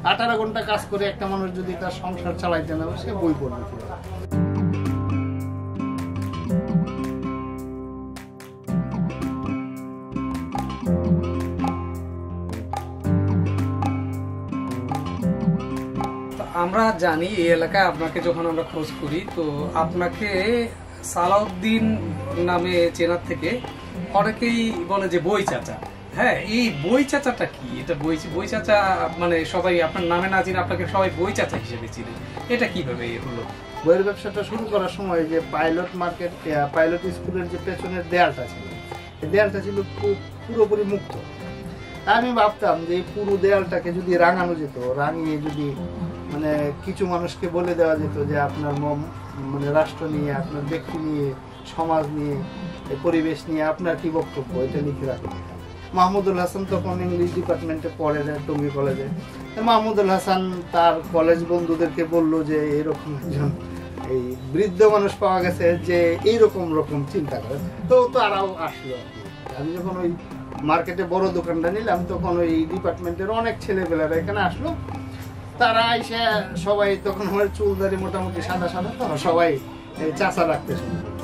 18 ঘন্টা কাজ করে একটা মানুষ যদি তার সংসার চালাইতে না সে বই পড়বে কিভাবে? আমরা জানি এই এলাকায় আপনাকে যখন আমরা খোঁজ করি তো আপনাকে সালাউদ্দিন নামে চেনার থেকে অনেকেই বলে যে বই চাচা। হ্যাঁ, এই বই চাচাটা কি? এটা বই চাচা মানে সবাই আপনার নামে না চিনে আপনাকে সবাই বই চাচা হিসেবে চিনে, এটা কিভাবে হলো? বইয়ের ব্যবসাটা শুরু করার সময় যে পাইলট স্কুলের যে পেছনের দেয়ালটা ছিল, এই দেয়ালটা ছিল পুরোপুরি মুক্ত। আমি ভাবতাম যে এই পুরো দেয়ালটাকে যদি রাঙানো যেত, রাঙিয়ে যদি মানে কিছু মানুষকে বলে দেওয়া যেত যে আপনার মানে রাষ্ট্র নিয়ে, আপনার ব্যক্তি নিয়ে, সমাজ নিয়ে, পরিবেশ নিয়ে আপনার কি বক্তব্য, এটা লিখে রাখতে। মাহমুদুল হাসান তখন ইংলিশ ডিপার্টমেন্টে পড়ে টঙ্গী কলেজে। মাহমুদুল হাসান তার কলেজ বন্ধুদেরকে বলল যে এরকম একজন এই বৃদ্ধ মানুষ পাওয়া গেছে যে এইরকম চিন্তা করে। তো তারাও আসলো। আমি যখন ওই মার্কেটে বড় দোকানটা নিলাম তখন ওই ডিপার্টমেন্টের অনেক ছেলেপেলেরা এখানে আসলো। তারা এসে সবাই তখন আমার চুলদারি মোটামুটি সাদা সাদা, তারা সবাই চাচা ডাকতে শুরু করলো।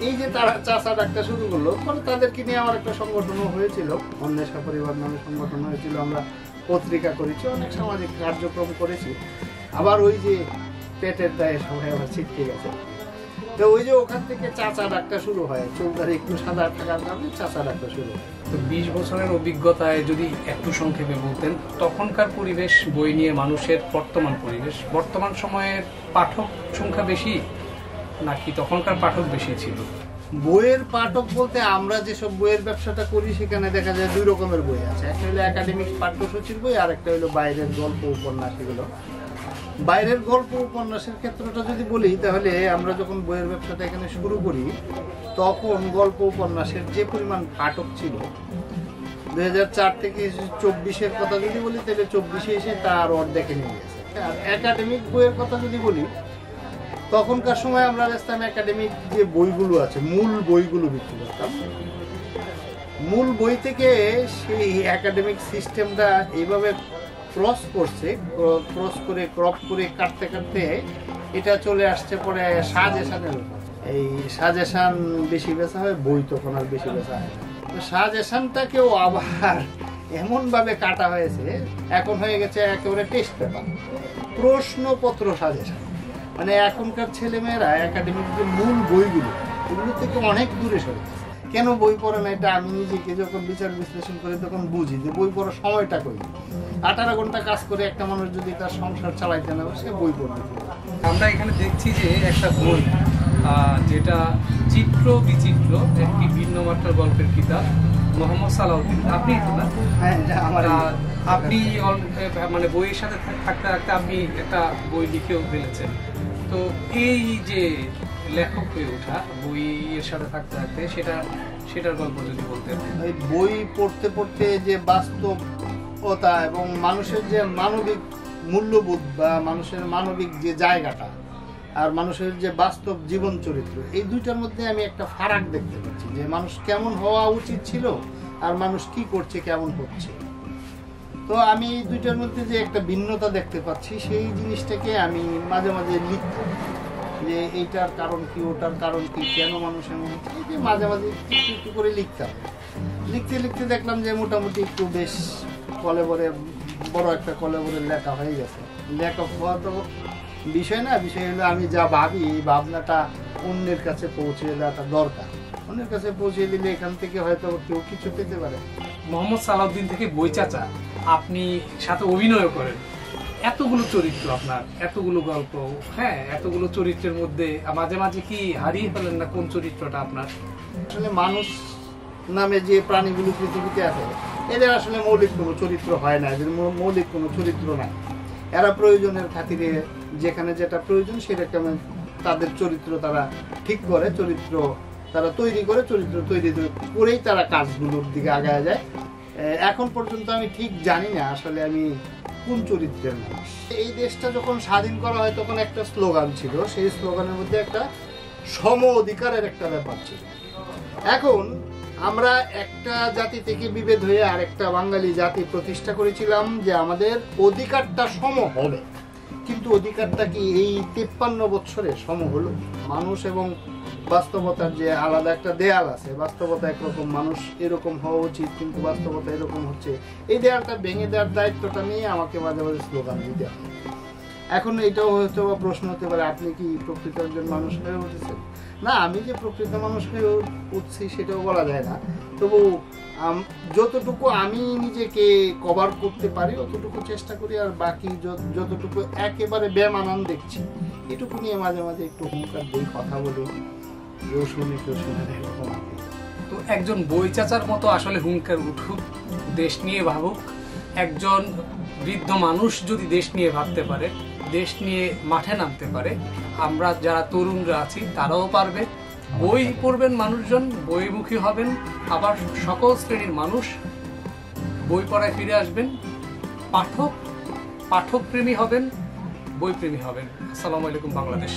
এই যে তারা চাচা ডাকতে শুরু করলো, মানে তাদেরকে নিয়ে আমার একটা সংগঠনও হয়েছিল, অন্বেষা পরিবার নামে সংগঠন হয়েছিল। আমরা পত্রিকা করেছি, অনেক সামাজিক কার্যক্রম করেছি। আবার ওই যে পেটের দায়ে সবাই আবার ছিটকে গেছে। তো ওই যে ওখান থেকে চাচা ডাকটা শুরু হয়, চুলদারি একটু সাদা থাকার কারণে চাচা ডাকটা শুরু হয়। তো 20 বছরের অভিজ্ঞতায় যদি একটু সংক্ষেপে বলতেন তখনকার পরিবেশ, বই নিয়ে মানুষের বর্তমান পরিবেশ, বর্তমান সময়ের পাঠক সংখ্যা বেশি নাকি তখনকার পাঠক বেশি ছিল? বইয়ের পাঠক বলতে আমরা যেসব বইয়ের ব্যবসাটা করি সেখানে দেখা যায় দুই রকমের বই আছে। একটা হলো একাডেমিক পাঠ্যসূচির বই, আর একটা হলো বাইরের গল্প উপন্যাস। এগুলো বাইরের গল্প উপন্যাসের ক্ষেত্রটা যদি বলি তাহলে আমরা যখন বইয়ের ব্যবসাটা এখানে শুরু করি তখন গল্প উপন্যাসের যে পরিমাণ পাঠক ছিল 2004 থেকে 24-এর কথা যদি বলি তাহলে 24-এ এসে তার অর্ধেকে নিয়ে গেছে। আর একাডেমিক বইয়ের কথা যদি বলি তখনকার সময় আমরা বেচতাম একাডেমিক যে বইগুলো আছে, মূল বইগুলো বিক্রি করতাম। মূল বই থেকে সেই একাডেমিক সিস্টেমটা এইভাবে ক্রস করে ক্রপ করে কাটতে কাটতে এটা চলে আসছে পরে সাজেশনের উপর। এই সাজেশন বেশি বেচা হয়, বই তখন আর বেশি বেচা হয় না। সাজেশনটাকেও আবার এমনভাবে কাটা হয়েছে, এখন হয়ে গেছে একেবারে টেস্ট পেপার, প্রশ্নপত্র সাজেশন। মানে এখনকার ছেলেমেয়েরা একাডেমিক যে মূল বইগুলো এগুলো থেকে অনেক দূরে সরে গেছে। কেন বই পড়ে না এটা আমি নিজেকে যখন বিচার বিশ্লেষণ করি তখন বুঝি যে বই পড়ার সময়টা কই। 18 ঘন্টা কাজ করে একটা মানুষ যদি তার সংসার চালাইতে না সে বই পড়বে। আমরা এখানে দেখছি যে একটা বই যেটা চিত্র বিচিত্র, একটি ভিন্ন মাত্রার গল্পের কিতাব, মোহাম্মদ সালাউদ্দিন। আপনি আপনি মানে বইয়ের সাথে থাকতে থাকতে আপনি একটা বই লিখেও ফেলেছেন। তো এই যে লেখক হয়ে ওঠা, বইয়ের সাথে থাকতে থাকতে সেটার গল্প যদি বলতেন। বই পড়তে পড়তে যে বাস্তবতা এবং মানুষের যে মানবিক মূল্যবোধ বা মানুষের মানবিক যে জায়গাটা আর মানুষের যে বাস্তব জীবন চরিত্র, এই দুইটার মধ্যে আমি একটা ফারাক দেখতে পাচ্ছি যে মানুষ কেমন হওয়া উচিত ছিল আর মানুষ কি করছে, কেমন হচ্ছে। তো আমি দুইটার মধ্যে যে একটা ভিন্নতা দেখতে পাচ্ছি সেই জিনিসটাকে আমি মাঝে মাঝে লিখতাম যে এইটার কারণ কি, ওটার কারণ কি, কেন মানুষ এমন হচ্ছে, এই যে মাঝে মাঝে একটু করে লিখতাম। লিখতে লিখতে দেখলাম যে মোটামুটি একটু বেশ বড় একটা কলেবরের লেখা হয়ে গেছে। লেখক হওয়া তো বিষয় না, বিষয় হলো আমি যা ভাবি এই ভাবনাটা অন্যের কাছে পৌঁছে দেওয়াটা দরকার। অন্যের কাছে পৌঁছে দিলে এখান থেকে হয়তো কেউ কিছু পেতে পারে। মোহাম্মদ সালাউদ্দিন থেকে বই চাচা, আপনি সাথে অভিনয় করেন, এতগুলো চরিত্র আপনার, এতগুলো গল্প, হ্যাঁ এতগুলো চরিত্রের মধ্যে মাঝে মাঝে কি হারিয়ে ফেলেন না কোন চরিত্রটা আপনার? আসলে মানুষ নামে যে প্রাণীগুলো পৃথিবীতে আছে এদের আসলে মৌলিক কোনো চরিত্র হয় না, এদের মৌলিক কোনো চরিত্র নাই। এরা প্রয়োজনের খাতিরে যেখানে যেটা প্রয়োজন সেটা কেমন তাদের চরিত্র তারা ঠিক করে, চরিত্র তারা তৈরি করে, চরিত্র তৈরি করেই তারা কাজগুলোর দিকে আগায় যায়। এখন পর্যন্ত আমি ঠিক জানি না আসলে আমি কোন চরিত্রের মানুষ। এই দেশটা যখন স্বাধীন করা হয় তখন একটা স্লোগান ছিল, সেই স্লোগানের মধ্যে একটা সম অধিকারের একটা ব্যাপার ছিল। এখন আমরা একটা জাতি থেকে বিভেদ হয়ে আরেকটা বাঙালি জাতি প্রতিষ্ঠা করেছিলাম যে আমাদের অধিকারটা সম হবে, কিন্তু অধিকারটা কি এই 53 বছরে সম হলো? মানুষ এবং বাস্তবতার যে আলাদা একটা দেয়াল আছে, বাস্তবতা একরকম, মানুষ এরকম হওয়া উচিত, কিন্তু বাস্তবতা এরকম হচ্ছে। এই দেয়ালটা ভেঙে দেওয়ার দায়িত্বটা নিয়ে আমাকে মাঝে মাঝে স্লোগান দিতে হয়। এখন এটাও হয়তো প্রশ্ন হতে পারে, আপনি কি প্রকৃত একজন মানুষ হয়ে উঠেছেন? না, আমি যে প্রকৃত মানুষ হয়ে উঠছি সেটাও বলা যায় না, তবু যতটুকু আমি নিজেকে কভার করতে পারি অতটুকু চেষ্টা করি, আর বাকি যতটুকু একেবারে বেমানান দেখছি এটুকু নিয়ে মাঝে মাঝে একটু হুঙ্কার দিই, কথা বলি, কেউ শুনি কেউ শুনে না, এরকম। তো একজন বই চাচার মতো আসলে হুঙ্কার উঠুক, দেশ নিয়ে ভাবুক। একজন বৃদ্ধ মানুষ যদি দেশ নিয়ে ভাবতে পারে, দেশ নিয়ে মাঠে নামতে পারে, আমরা যারা তরুণরা আছি তারাও পারবে। বই পড়বেন মানুষজন, বইমুখী হবেন, আবার সকল শ্রেণীর মানুষ বই পড়ায় ফিরে আসবেন। পাঠকপ্রেমী হবেন, বইপ্রেমী হবেন। আসসালামু আলাইকুম বাংলাদেশ।